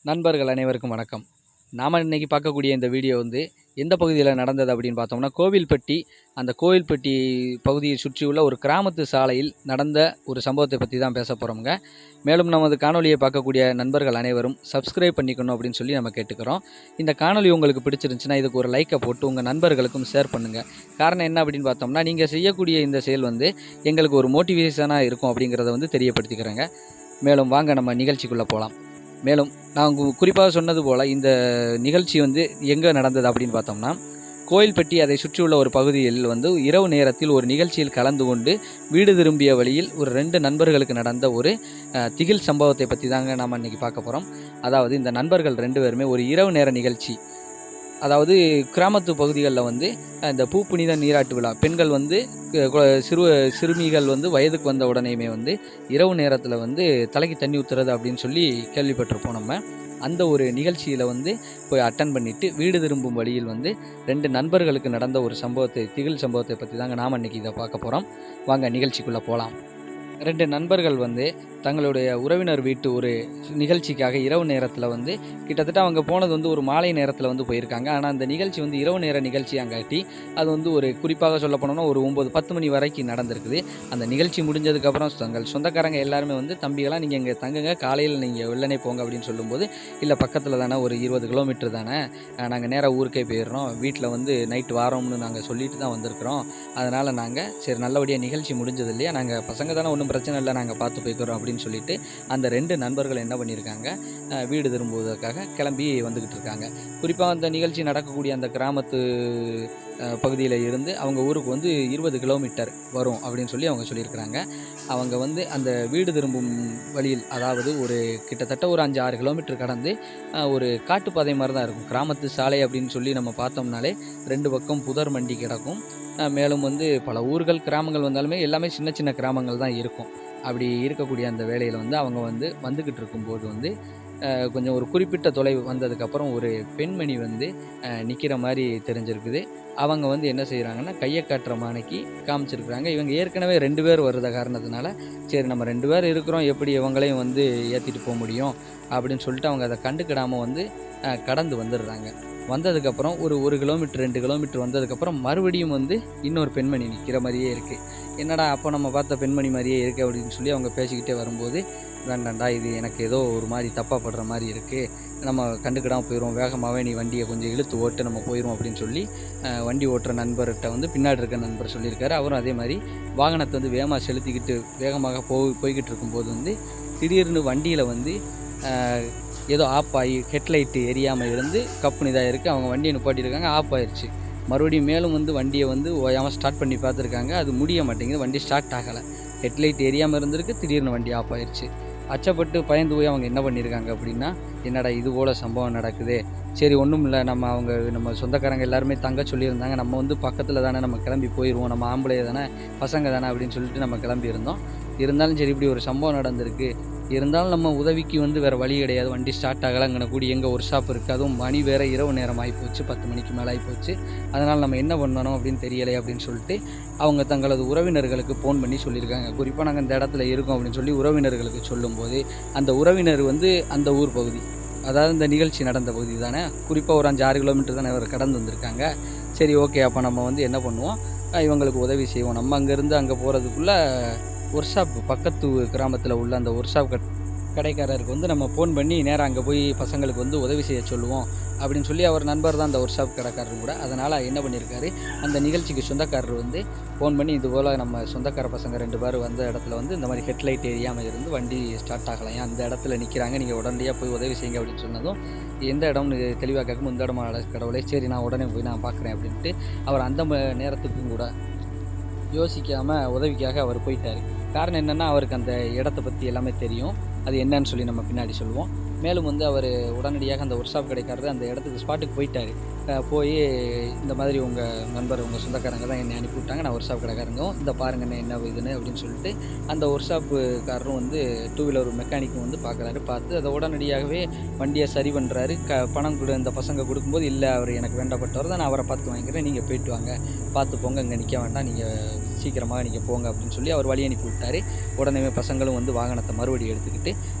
நண்பர்கள் அனைவருக்கும் வணக்கம். நாம் இன்றைக்கி பார்க்கக்கூடிய இந்த வீடியோ வந்து எந்த பகுதியில் நடந்தது அப்படின்னு பார்த்தோம்னா, கோவில்பட்டி. அந்த கோவில்பட்டி பகுதியை சுற்றியுள்ள ஒரு கிராமத்து சாலையில் நடந்த ஒரு சம்பவத்தை பற்றி தான் பேச போகிறோங்க. மேலும் நமது காணொலியை பார்க்கக்கூடிய நண்பர்கள் அனைவரும் சப்ஸ்கிரைப் பண்ணிக்கணும் அப்படின்னு சொல்லி நம்ம கேட்டுக்கிறோம். இந்த காணொலி உங்களுக்கு பிடிச்சிருந்துச்சுன்னா இதுக்கு ஒரு லைக்கை போட்டு உங்கள் நண்பர்களுக்கும் ஷேர் பண்ணுங்கள். காரணம் என்ன அப்படின்னு பார்த்தோம்னா, நீங்கள் செய்யக்கூடிய இந்த செயல் வந்து எங்களுக்கு ஒரு மோட்டிவேஷனாக இருக்கும் அப்படிங்கிறத வந்து தெரியப்படுத்திக்கிறேங்க. மேலும் வாங்க நம்ம நிகழ்ச்சிக்குள்ளே போகலாம். மேலும் நான் குறிப்பாக சொன்னது போல் இந்த நிகழ்ச்சி வந்து எங்கே நடந்தது அப்படின்னு பார்த்தோம்னா, கோயில்பட்டி அதை சுற்றியுள்ள ஒரு பகுதியில் வந்து இரவு நேரத்தில் ஒரு நிகழ்ச்சியில் கலந்து கொண்டு வீடு திரும்பிய வழியில் ஒரு 2 நண்பர்களுக்கு நடந்த ஒரு திகில் சம்பவத்தை பற்றி தாங்க நாம் இன்றைக்கி பார்க்க போகிறோம். அதாவது இந்த நண்பர்கள் 2 பேருமே ஒரு இரவு நேர நிகழ்ச்சி, அதாவது கிராமத்து பகுதிகளில் வந்து இந்த பூப்புனித நீராட்டு விழா, பெண்கள் வந்து சிறுமிகள் வந்து வயதுக்கு வந்த உடனேயுமே வந்து இரவு நேரத்தில் வந்து தலைக்கு தண்ணி ஊற்றுறது அப்படின்னு சொல்லி கேள்விப்பட்டிருப்போம் நம்ம. அந்த ஒரு நிகழ்ச்சியில் வந்து போய் அட்டன் பண்ணிவிட்டு வீடு திரும்பும் வழியில் வந்து 2 நண்பர்களுக்கு நடந்த ஒரு சம்பவத்தை, திகில் சம்பவத்தை பற்றி தாங்க நாம் இன்றைக்கி இதை பார்க்க போகிறோம். வாங்க நிகழ்ச்சிக்குள்ளே போகலாம். 2 நண்பர்கள் வந்து தங்களுடைய உறவினர் வீட்டு ஒரு நிகழ்ச்சிக்காக இரவு நேரத்தில் வந்து கிட்டத்தட்ட அவங்க போனது வந்து ஒரு மாலை நேரத்தில் வந்து போயிருக்காங்க. ஆனால் அந்த நிகழ்ச்சி வந்து இரவு நேர நிகழ்ச்சியாங்காட்டி அது வந்து ஒரு குறிப்பாக சொல்ல போனோம்னா ஒரு 9-10 மணி வரைக்கும் நடந்திருக்குது. அந்த நிகழ்ச்சி முடிஞ்சதுக்கப்புறம் தங்கள் சொந்தக்காரங்க எல்லாருமே வந்து, தம்பிகளாம் நீங்கள் இங்கே தங்குங்க, காலையில் நீங்கள் வெள்ளனே போங்க அப்படின்னு சொல்லும்போது, இல்லை பக்கத்தில் தானே, ஒரு 20 கிலோமீட்டர் தானே, நாங்கள் நேராக ஊருக்கே போயிடுறோம், வீட்டில் வந்து நைட்டு வாரோம்னு நாங்கள் சொல்லிட்டு தான் வந்திருக்கிறோம், அதனால் நாங்கள் சரி நல்லபடியாக நிகழ்ச்சி முடிஞ்சது இல்லையா, நாங்கள் பசங்க தானே, ஒன்றும் பிரச்சனை இல்லை, நாங்கள் பார்த்து போய்க்கிறோம் அப்படின்னு சொல்லிட்டு அந்த 2 நண்பர்கள் என்ன பண்ணியிருக்காங்க, வீடு திரும்புவதற்காக கிளம்பி வந்துக்கிட்டு இருக்காங்க. குறிப்பாக அந்த நிகழ்ச்சி நடக்கக்கூடிய அந்த கிராமத்து பகுதியில் இருந்து அவங்க ஊருக்கு வந்து 20 கிலோமீட்டர் வரும் அப்படின்னு சொல்லி அவங்க சொல்லியிருக்கிறாங்க. அவங்க வந்து அந்த வீடு திரும்பும் வழியில், அதாவது ஒரு கிட்டத்தட்ட ஒரு 5-6 கிலோமீட்டர் கடந்து ஒரு காட்டுப்பாதை மாதிரி தான் இருக்கும். கிராமத்து சாலை அப்படின்னு சொல்லி நம்ம பார்த்தோம்னாலே 2 பக்கம் புதர் மண்டி கிடக்கும். மேலும் வந்து பல ஊர்கள் கிராமங்கள் வந்தாலுமே எல்லாமே சின்ன சின்ன கிராமங்கள் தான் இருக்கும். அப்படி இருக்கக்கூடிய அந்த வேளையில் வந்து அவங்க வந்து வந்துக்கிட்டு இருக்கும்போது வந்து கொஞ்சம் ஒரு குறிப்பிட்ட தொலைவு வந்ததுக்கப்புறம் ஒரு பெண்மணி வந்து நிற்கிற மாதிரி தெரிஞ்சிருக்குது. அவங்க வந்து என்ன செய்கிறாங்கன்னா, கையை காட்டுற மானைக்கு காமிச்சிருக்கிறாங்க. இவங்க ஏற்கனவே 2 பேர் வருத காரணத்தினால, சரி நம்ம 2 பேர் இருக்கிறோம், எப்படி இவங்களையும் வந்து ஏற்றிட்டு போக முடியும் அப்படின்னு சொல்லிட்டு அவங்க அதை கண்டுக்கிடாமல் வந்து கடந்து வந்துடுறாங்க. வந்ததுக்கப்புறம் ஒரு 1 கிலோமீட்டர் 2 கிலோமீட்டர் வந்ததுக்கப்புறம் மறுபடியும் வந்து இன்னொரு பெண்மணி நிற்கிற மாதிரியே இருக்குது. என்னடா அப்போ நம்ம பார்த்த பெண்மணி மாதிரியே இருக்குது அப்படின்னு சொல்லி அவங்க பேசிக்கிட்டே வரும்போது, வேண்டாண்டா இது எனக்கு ஏதோ ஒரு மாதிரி தப்பாக படுற மாதிரி இருக்குது, நம்ம கண்டுக்கிடாமல் போயிடுவோம், வேகமாகவே நீ வண்டியை கொஞ்சம் இழுத்து ஓட்டு நம்ம போயிடுவோம் அப்படின்னு சொல்லி வண்டி ஓட்டுற நண்பர்கிட்ட வந்து பின்னாடி இருக்க நண்பர் சொல்லியிருக்காரு. அவரும் அதே மாதிரி வாகனத்தை வந்து வேகமாக செலுத்திக்கிட்டு வேகமாக போய்கிட்டு இருக்கும்போது வந்து திடீர்னு வண்டியில் வந்து ஏதோ ஆஃப் ஆகி ஹெட்லைட்டு எரியாமல் இருந்து கப்புனு இதாக இருக்குது. அவங்க வண்டியை நிப்பாட்டியிருக்காங்க, ஆஃப் ஆயிடுச்சு. மறுபடியும் மேலும் வந்து வண்டியை வந்து ஓயாமல் ஸ்டார்ட் பண்ணி பார்த்துருக்காங்க, அது முடிய மாட்டேங்குது, வண்டி ஸ்டார்ட் ஆகலை. ஹெட்லைட் எரியாமல் இருந்திருக்கு, திடீர்னு வண்டி ஆஃப் ஆயிடுச்சு. அச்சப்பட்டு பயந்து போய் அவங்க என்ன பண்ணியிருக்காங்க அப்படின்னா, என்னடா இது போல் சம்பவம் நடக்குது, சரி ஒன்றும் இல்லை, நம்ம சொந்தக்காரங்க எல்லாருமே தங்க சொல்லியிருந்தாங்க, நம்ம வந்து பக்கத்தில் தானே, நம்ம கிளம்பி போயிடுவோம், நம்ம ஆம்பளை தானே, பசங்க தானே அப்படின்னு சொல்லிட்டு நம்ம கிளம்பியிருந்தோம். இருந்தாலும் சரி இப்படி ஒரு சம்பவம் நடந்திருக்கு, இருந்தாலும் நம்ம உதவிக்கு வந்து வேறு வழி கிடையாது, வண்டி ஸ்டார்ட் ஆகலைங்கன கூடி எங்கள் ஒரு ஷாப் இருக்குது, அதுவும் மணி வேறு இரவு நேரம் ஆகிப்போச்சு, 10 மணிக்கு மேலே ஆகிப்போச்சு, அதனால் நம்ம என்ன பண்ணணும் அப்படின்னு தெரியலை அப்படின்னு சொல்லிட்டு அவங்க தங்களது உறவினர்களுக்கு ஃபோன் பண்ணி சொல்லியிருக்காங்க. குறிப்பாக நாங்கள் இந்த இடத்துல இருக்கோம் அப்படின்னு சொல்லி உறவினர்களுக்கு சொல்லும்போது, அந்த உறவினர் வந்து அந்த ஊர் பகுதி, அதாவது இந்த நிகழ்ச்சி நடந்த பகுதி தானே, குறிப்பாக ஒரு 5-6 கிலோமீட்டர் தானே அவர் கடந்து வந்திருக்காங்க. சரி ஓகே, அப்போ நம்ம வந்து என்ன பண்ணுவோம், இவங்களுக்கு உதவி செய்வோம், நம்ம அங்கேருந்து அங்கே போகிறதுக்குள்ளே ஒர்க் ஷாப் பக்கத்து கிராமத்தில் உள்ள அந்த ஒர்க் ஷாப் கடைக்காரருக்கு வந்து நம்ம ஃபோன் பண்ணி நேராக அங்கே போய் பசங்களுக்கு வந்து உதவி செய்ய சொல்லுவோம் அப்படின்னு சொல்லி அவர் நண்பர் தான் அந்த ஒர்க் ஷாப் கடைக்காரர் கூட. அதனால் என்ன பண்ணியிருக்காரு, அந்த நிகழ்ச்சிக்கு சொந்தக்காரர் வந்து ஃபோன் பண்ணி இதுபோல் நம்ம சொந்தக்கார பசங்க 2 பேர் வந்த இடத்துல வந்து இந்த மாதிரி ஹெட்லைட் எரியாமல் இருந்து வண்டி ஸ்டார்ட் ஆகலையா, அந்த இடத்துல நிற்கிறாங்க, நீங்கள் உடனடியாக போய் உதவி செய்யுங்க அப்படின்னு சொன்னதும், எந்த இடம்னு தெளிவாக கேட்கும், இந்த இடமா கடவுளே, சரி நான் உடனே போய் நான் பார்க்குறேன் அப்படின்ட்டு அவர் அந்த நேரத்துக்கும் கூட யோசிக்காமல் உதவிக்காக அவர் போயிட்டார். காரணம் என்னென்னா, அவருக்கு அந்த இடத்த பற்றி எல்லாமே தெரியும், அது என்னன்னு சொல்லி நம்ம பின்னாடி சொல்லுவோம். மேலும் வந்து அவர் உடனடியாக அந்த ஒர்க் ஷாப் கடைக்காரர் அந்த இடத்துக்கு ஸ்பாட்டுக்கு போயிட்டார். போய் இந்த மாதிரி உங்கள் நண்பர், உங்கள் சொந்தக்காரங்க தான் என்னை அனுப்பிவிட்டாங்க, நான் ஒர்க் ஷாப் கடைக்காரங்க, இந்த பாருங்கண்ணே என்ன இதுன்னு அப்படின்னு சொல்லிட்டு அந்த ஒர்க் ஷாப்புக்காரரும் வந்து 2 வீலர் மெக்கானிக்கும் வந்து பார்க்குறாரு. பார்த்து அதை உடனடியாகவே வண்டியை சரி பண்ணுறாரு. பணம் இந்த பசங்க கொடுக்கும்போது, இல்லை அவர் எனக்கு வேண்டப்பட்டவர் தான், நான் அவரை பார்த்து வாங்கிக்கிறேன், நீங்கள் போயிட்டு வாங்க, பார்த்து போங்க, இங்கே நிற்க வேண்டாம், நீங்கள் சீக்கிரமாக நீங்கள் போங்க அப்படின்னு சொல்லி அவர் வழி அனுப்பி விட்டார். உடனே பசங்களும் வந்து வாகனத்தை மறுபடியும் எடுத்துக்கிட்டு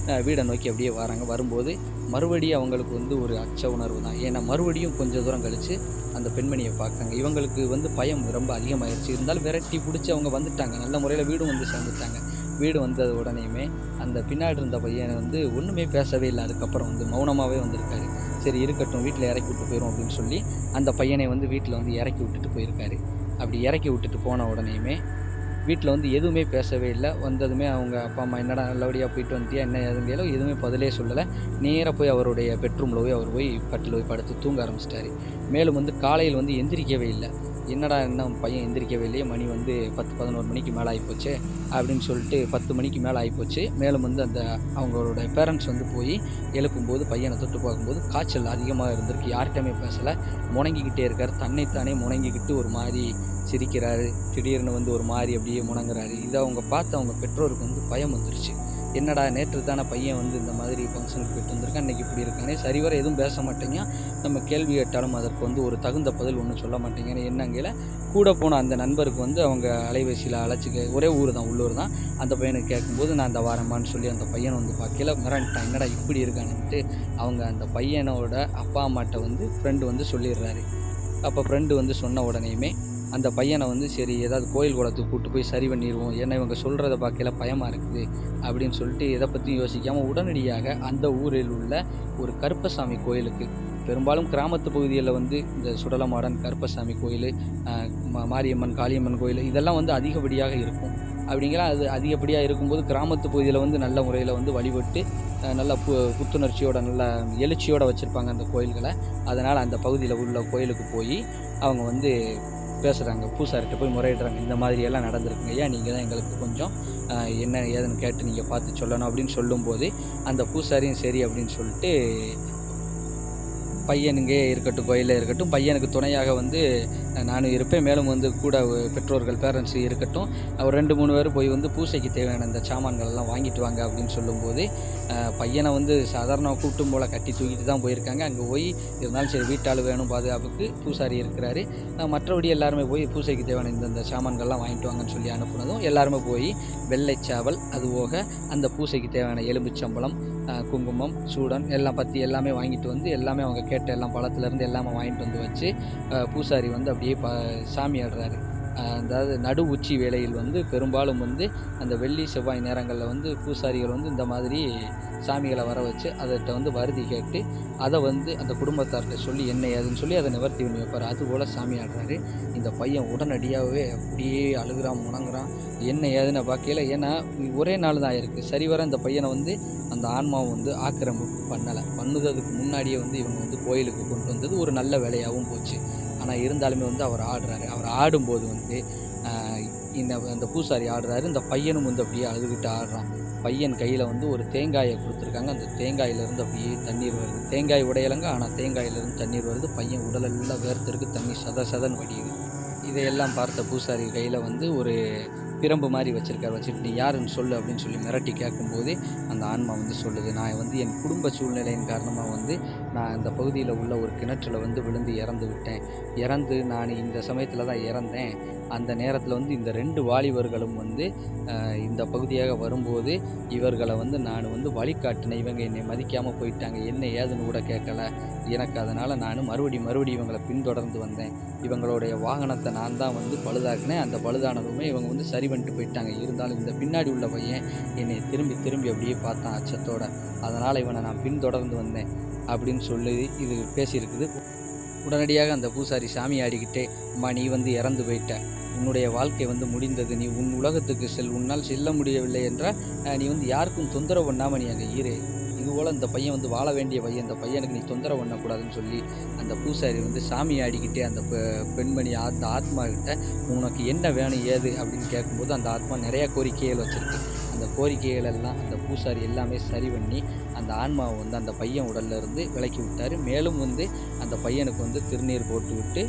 வீடை நோக்கி அப்படியே வராங்க. வரும்போது மறுபடியும் அவங்களுக்கு வந்து ஒரு அச்ச உணர்வு தான். ஏன்னா மறுபடியும் கொஞ்சம் தூரம் கழித்து அந்த பெண்மணியை பார்க்குறாங்க. இவங்களுக்கு வந்து பயம் ரொம்ப அதிகமாகிடுச்சு. இருந்தாலும் விரட்டி பிடிச்சி அவங்க வந்துட்டாங்க. நல்ல முறையில் வீடும் வந்து சேர்ந்துட்டாங்க. வீடு வந்தது உடனேயுமே அந்த பின்னாடி இருந்த பையனை வந்து ஒன்றுமே பேசவே இல்லை. அதுக்கப்புறம் வந்து மௌனமாகவே வந்திருக்காரு. சரி இருக்கட்டும், வீட்டில் இறக்கி விட்டு போயிடும் அப்படின்னு சொல்லி அந்த பையனை வந்து வீட்டில் வந்து இறக்கி விட்டுட்டு போயிருக்காரு. அப்படி இறக்கி விட்டுட்டு போன உடனேயுமே வீட்டில் வந்து எதுவுமே பேசவே இல்லை. வந்ததுமே அவங்க அப்பா அம்மா என்னடா நல்லபடியாக போயிட்டு வந்துட்டியா என்ன ஏதுன்னு கேளோ எதுவுமே பதிலே சொல்லலை. நேராக போய் அவருடைய பெட்ரூமில் போய் அவர் போய் கட்டில் போய் படுத்து தூங்க ஆரம்பிச்சிட்டாரு. மேலும் வந்து காலையில் வந்து எந்திரிக்கவே இல்லை. என்னடா இன்னும் பையன் எந்திரிக்கவே இல்லையே, மணி வந்து 10-11 மணிக்கு மேலே ஆகிப்போச்சு அப்படின்னு சொல்லிட்டு 10 மணிக்கு மேலே ஆகிப்போச்சு. மேலும் வந்து அந்த அவங்களோட பேரண்ட்ஸ் வந்து போய் எழுப்பும்போது பையனை தொட்டு பார்க்கும்போது காய்ச்சல் அதிகமாக இருந்திருக்கு. யார்கிட்டையுமே பேசலை, முணங்கிக்கிட்டே இருக்கார். தன்னைத்தானே முணங்கிக்கிட்டு ஒரு மாதிரி சிரிக்கிறாரு. திடீர்னு வந்து ஒரு மாதிரி அப்படியே முணங்குறாரு. இதை அவங்க பார்த்து அவங்க பெற்றோருக்கு வந்து பயம் வந்துருச்சு. என்னடா நேற்று தானே பையன் வந்து இந்த மாதிரி ஃபங்க்ஷனுக்கு போயிட்டு வந்திருக்கான், இன்றைக்கி இப்படி இருக்கானே, சரிவர எதுவும் பேச மாட்டேங்க, நம்ம கேள்வி கேட்டாலும் அதற்கு வந்து ஒரு தகுந்த பதில் ஒன்றும் சொல்ல மாட்டேங்கன்னு என்னங்கையில் கூட போன அந்த நண்பருக்கு வந்து அவங்க அலைபேசியில் அழைச்சிக்க ஒரே ஊர் தான், உள்ளூர் தான். அந்த பையனுக்கு கேட்கும்போது நான் இந்த வாரம்மான்னு சொல்லி அந்த பையனை வந்து பார்க்கல மிரண்டான். என்னடா இப்படி இருக்கானுன்ட்டு அவங்க அந்த பையனோட அப்பா அம்மாட்ட வந்து ஃப்ரெண்டு வந்து சொல்லிடுறாரு. அப்போ ஃப்ரெண்டு வந்து சொன்ன உடனேயுமே அந்த பையனை வந்து சரி ஏதாவது கோயில் குளத்துக்கு கூப்பிட்டு போய் சரி பண்ணிடுவோம், ஏன்னா இவங்க சொல்கிறத பார்க்கல பயமாக இருக்குது அப்படின்னு சொல்லிட்டு எதை பற்றியும் யோசிக்காமல் உடனடியாக அந்த ஊரில் உள்ள ஒரு கருப்பசாமி கோயிலுக்கு, பெரும்பாலும் கிராமத்து பகுதிகளில் வந்து இந்த சுடலமாடன் கருப்பசாமி கோயில், மாரியம்மன் காளியம்மன் கோயில் இதெல்லாம் வந்து அதிகப்படியாக இருக்கும். அப்படிங்கிற அது அதிகப்படியாக இருக்கும்போது கிராமத்து பகுதியில் வந்து நல்ல முறையில் வந்து வழிபட்டு நல்ல புத்துணர்ச்சியோட நல்ல எழுச்சியோடு வச்சுருப்பாங்க அந்த கோயில்களை. அதனால் அந்த பகுதியில் உள்ள கோயிலுக்கு போய் அவங்க வந்து பேசுகிறாங்க, பூசாரிட்ட போய் முறையிடுறாங்க. இந்த மாதிரியெல்லாம் நடந்திருக்குங்க ஐயா, நீங்கள் தான் எங்களுக்கு கொஞ்சம் என்ன ஏதுன்னு கேட்டு நீங்கள் பார்த்து சொல்லணும் அப்படின்னு சொல்லும்போது அந்த பூசாரியும் சரி அப்படின்னு சொல்லிட்டு பையனுங்கே இருக்கட்டும், கோயிலில் இருக்கட்டும், பையனுக்கு துணையாக வந்து நானும் இருப்பேன், மேலும் வந்து கூட பெற்றோர்கள் பேரண்ட்ஸ் இருக்கட்டும், ஒரு 2-3 பேர் போய் வந்து பூசைக்கு தேவையான இந்த சாமான்கள் எல்லாம் வாங்கிட்டு வாங்க அப்படின்னு சொல்லும்போது பையனை வந்து சாதாரண கூட்டும் போல் கட்டி தூக்கிட்டு தான் போயிருக்காங்க. அங்கே போய் இருந்தாலும் சரி வீட்டாள் வேணும் பாதுகாப்புக்கு பூசாரி இருக்கிறாரு, மற்றபடி எல்லாருமே போய் பூசைக்கு தேவையான இந்த சாமான்கள்லாம் வாங்கிட்டு வாங்கன்னு சொல்லி அனுப்புனதும் எல்லாருமே போய் வெள்ளைச்சாவல் அதுபோக அந்த பூசைக்கு தேவையான எலும்புச்சம்பளம், குங்குமம், சூடன் எல்லாம் பற்றி எல்லாமே வாங்கிட்டு வந்து எல்லாமே அவங்க கேட்ட எல்லாம் பழத்துலேருந்து எல்லாமே வாங்கிட்டு வந்து வச்சு பூசாரி வந்து அப்படியே சாமி ஆடுறாரு. அதாவது நடு உச்சி வேளையில் வந்து பெரும்பாலும் வந்து அந்த வெள்ளி செவ்வாய் நேரங்களில் வந்து பூசாரிகள் வந்து இந்த மாதிரி சாமிகளை வர வச்சு அதட்ட வந்து வருதி கேட்டு அதை வந்து அந்த குடும்பத்தார்கிட்ட சொல்லி என்ன ஏதுன்னு சொல்லி அதை நிவர்த்தி பண்ணி வைப்பார். அதுபோல் சாமி ஆடுறாரு. இந்த பையன் உடனடியாகவே அப்படியே அழுகிறான், முணங்குறான், என்ன ஏதுன்னு பார்க்கல. ஏன்னா ஒரே நாள் தான் இருக்குது. சரிவர இந்த பையனை வந்து அந்த ஆன்மாவை வந்து ஆக்கிரமிப்பு பண்ணலை. பண்ணுறதுக்கு முன்னாடியே வந்து இவங்க வந்து கோயிலுக்கு கொண்டு வந்தது ஒரு நல்ல வேலையாகவும் போச்சு. ஆனால் இருந்தாலுமே வந்து அவர் ஆடுறாரு. அவர் ஆடும்போது வந்து அந்த பூசாரி ஆடுறாரு. இந்த பையனும் வந்து அப்படியே அழுதுகிட்டு ஆடுறான். பையன் கையில் வந்து ஒரு தேங்காயை கொடுத்துருக்காங்க. அந்த தேங்காயிலேருந்து அப்படியே தண்ணீர் வருது. தேங்காய் உடையலங்க, ஆனால் தேங்காயிலேருந்து தண்ணீர் வருது. பையன் உடலெல்லாம் வேர்த்திருக்கு, தண்ணி சதன்னு வடியுது. இதையெல்லாம் பார்த்த பூசாரி கையில் வந்து ஒரு பிரம்பு மாதிரி வச்சுட்டு நீ யாருன்னு சொல்லு அப்படின்னு சொல்லி மிரட்டி கேட்கும்போது அந்த ஆன்மா வந்து சொல்லுது, நான் வந்து என் குடும்ப சூழ்நிலையின் காரணமாக வந்து நான் இந்த பகுதியில் உள்ள ஒரு கிணற்றில் வந்து விழுந்து இறந்து விட்டேன். நான் இந்த சமயத்தில் தான் இறந்தேன். அந்த நேரத்தில் வந்து இந்த 2 வாலிபர்களும் வந்து இந்த பகுதியாக வரும்போது இவர்களை வந்து நான் வந்து வழிகாட்டினேன். இவங்க என்னை மதிக்காமல் போயிட்டாங்க, என்ன ஏதுன்னு கூட கேட்கல எனக்கு. அதனால் நான் மறுபடியும் இவங்களை பின்தொடர்ந்து வந்தேன். இவங்களுடைய வாகனத்தை நான் தான் வந்து பழுதாக்கினேன். அந்த பழுதானதுமே இவங்க வந்து சரி பண்ணிட்டு போயிட்டாங்க. இருந்தாலும் இந்த பின்னாடி உள்ள பையன் என்னை திரும்பி அப்படியே பார்த்தான் அச்சத்தோட. அதனால் இவனை நான் பின்தொடர்ந்து வந்தேன் அப்படின்னு சொல்லி இது பேசியிருக்குது. உடனடியாக அந்த பூசாரி சாமி ஆடிக்கிட்டே, அம்மா நீ வந்து இறந்து போயிட்ட, உன்னுடைய வாழ்க்கை வந்து முடிந்தது, நீ உன் உலகத்துக்கு உன்னால் செல்ல முடியவில்லை என்றால் நீ வந்து யாருக்கும் தொந்தரவு பண்ணாமல் நீ அங்கே இரு. இதுபோல் இந்த பையன் வந்து வாழ வேண்டிய பையன், இந்த பையனுக்கு நீ தொந்தரவு பண்ணக்கூடாதுன்னு சொல்லி அந்த பூசாரி வந்து சாமி ஆடிக்கிட்டே அந்த பெண்மணி அந்த ஆத்மா கிட்ட உனக்கு என்ன வேணும் ஏது அப்படின்னு கேட்கும்போது அந்த ஆத்மா நிறையா கோரிக்கைகள் வச்சுருக்கு. அந்த கோரிக்கைகள் எல்லாம் அந்த பூசாரி எல்லாமே சரி பண்ணி அந்த ஆன்மாவை வந்து அந்த பையன் உடல்ல இருந்து விலக்கி விட்டார். மேலும் வந்து அந்த பையனுக்கு வந்து திருநீர் போட்டு விட்டு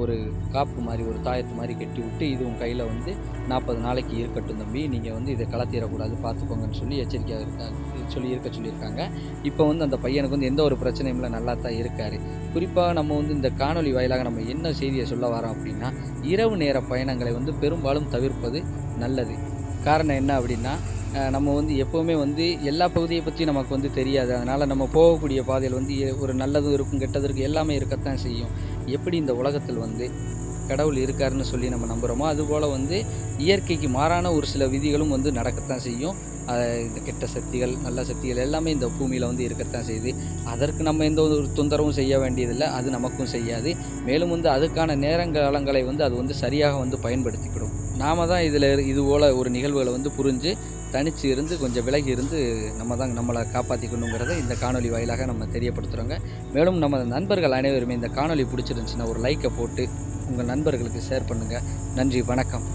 ஒரு காப்பு மாதிரி ஒரு தாயத்து மாதிரி கட்டி விட்டு இது உன் கையில் வந்து 40 நாளைக்கு இருக்கட்டும் தம்பி, நீங்கள் வந்து இதை கலத்திடக்கூடாது பார்த்துக்கோங்கன்னு சொல்லி எச்சரிக்கையாக இருக்க சொல்லியிருக்காங்க. இப்போ வந்து அந்த பையனுக்கு வந்து எந்த ஒரு பிரச்சனையும் இல்லை, நல்லா தான் இருக்கார். குறிப்பாக நம்ம வந்து இந்த காணொலி வாயிலாக நம்ம என்ன செய்தியை சொல்ல வரோம் அப்படின்னா, இரவு நேர பயணங்களை வந்து பெரும்பாலும் தவிர்ப்பது நல்லது. காரணம் என்ன அப்படின்னா, நம்ம வந்து எப்போவுமே வந்து எல்லா பகுதியை பற்றி நமக்கு வந்து தெரியாது. அதனால் நம்ம போகக்கூடிய பாதையில் வந்து ஒரு நல்லதும் இருக்கும், கெட்டதும் இருக்கும், எல்லாமே இருக்கத்தான் செய்யும். எப்படி இந்த உலகத்தில் வந்து கடவுள் இருக்காருன்னு சொல்லி நம்ம நம்புகிறோமோ, அதுபோல் வந்து இயற்கைக்கு மாறான ஒரு சில விதிகளும் வந்து நடக்கத்தான் செய்யும். இந்த கெட்ட சக்திகள், நல்ல சக்திகள் எல்லாமே இந்த பூமியில் வந்து இருக்கத்தான் செய்யுது. அதற்கு நம்ம எந்த ஒரு தொந்தரவும் செய்ய வேண்டியதில்லை, அது நமக்கும் செய்யாது. மேலும் வந்து அதுக்கான நேரங்காலங்களை வந்து அது வந்து சரியாக வந்து பயன்படுத்திக்கிடும். நாம தான் இதில் இதுபோல் ஒரு நிகழ்வுகளை வந்து புரிஞ்சு தனிச்சு இருந்து கொஞ்சம் விலகி இருந்து நம்ம தான் நம்மளை காப்பாற்றிக்கணுங்கிறத இந்த காணொலி வாயிலாக நம்ம தெரியப்படுத்துகிறோங்க. மேலும் நம்ம நண்பர்கள் அனைவருமே இந்த காணொலி பிடிச்சிருந்துச்சுன்னா ஒரு லைக்கை போட்டு உங்கள் நண்பர்களுக்கு ஷேர் பண்ணுங்கள். நன்றி, வணக்கம்.